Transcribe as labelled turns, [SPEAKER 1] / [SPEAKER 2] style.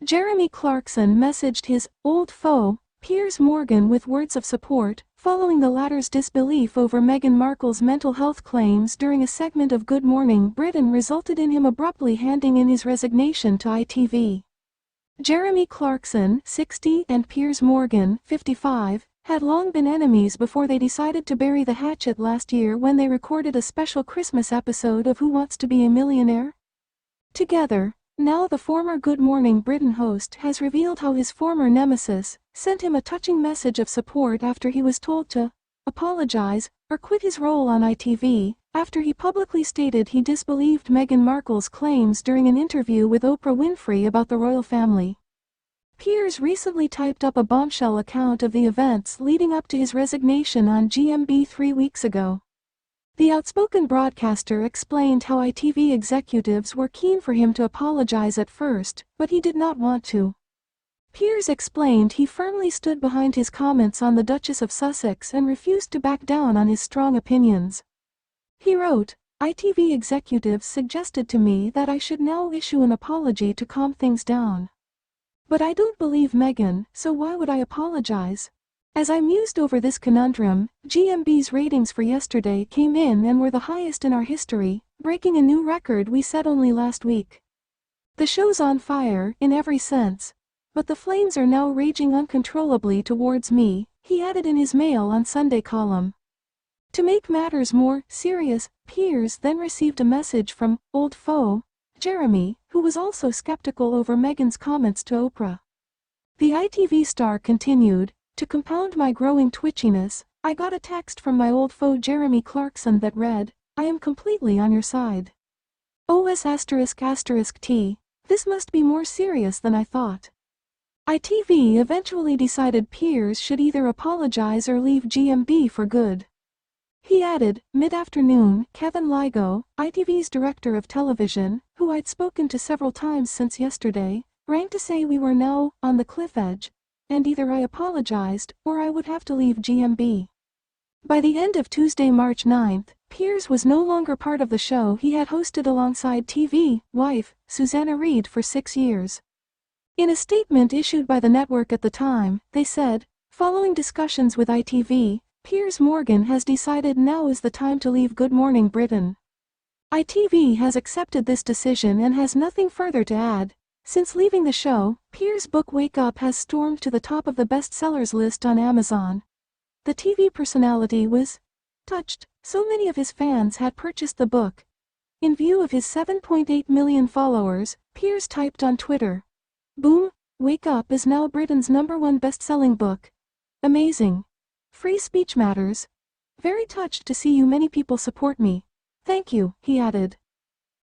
[SPEAKER 1] Jeremy Clarkson messaged his old foe, Piers Morgan, with words of support, following the latter's disbelief over Meghan Markle's mental health claims during a segment of Good Morning Britain resulted in him abruptly handing in his resignation to ITV. Jeremy Clarkson, 60, and Piers Morgan, 55, had long been enemies before they decided to bury the hatchet last year when they recorded a special Christmas episode of Who Wants to Be a Millionaire? Together. Now the former Good Morning Britain host has revealed how his former nemesis sent him a touching message of support after he was told to apologize or quit his role on ITV, after he publicly stated he disbelieved Meghan Markle's claims during an interview with Oprah Winfrey about the royal family. Piers recently typed up a bombshell account of the events leading up to his resignation on GMB 3 weeks ago. The outspoken broadcaster explained how ITV executives were keen for him to apologize at first, but he did not want to. Piers explained he firmly stood behind his comments on the Duchess of Sussex and refused to back down on his strong opinions. He wrote, "ITV executives suggested to me that I should now issue an apology to calm things down. But I don't believe Meghan, so why would I apologize?" As I mused over this conundrum, GMB's ratings for yesterday came in and were the highest in our history, breaking a new record we set only last week. The show's on fire, in every sense. But the flames are now raging uncontrollably towards me, he added in his Mail on Sunday column. To make matters more serious, Piers then received a message from old foe, Jeremy, who was also skeptical over Meghan's comments to Oprah. The ITV star continued, "To compound my growing twitchiness, I got a text from my old foe Jeremy Clarkson that read, 'I am completely on your side. OS***T, this must be more serious than I thought.'" ITV eventually decided Piers should either apologize or leave GMB for good. He added, "Mid-afternoon, Kevin Lygo, ITV's director of television, who I'd spoken to several times since yesterday, rang to say we were now on the cliff edge, and either I apologized or I would have to leave GMB." By the end of Tuesday, March 9, Piers was no longer part of the show he had hosted alongside TV wife, Susanna Reid, for 6 years. In a statement issued by the network at the time, they said, "Following discussions with ITV, Piers Morgan has decided now is the time to leave Good Morning Britain. ITV has accepted this decision and has nothing further to add." Since leaving the show, Piers' book Wake Up has stormed to the top of the bestsellers list on Amazon. The TV personality was touched, so many of his fans had purchased the book. In view of his 7.8 million followers, Piers typed on Twitter, "Boom, Wake Up is now Britain's #1 best-selling book. Amazing. Free speech matters. Very touched to see you many people support me. Thank you," he added.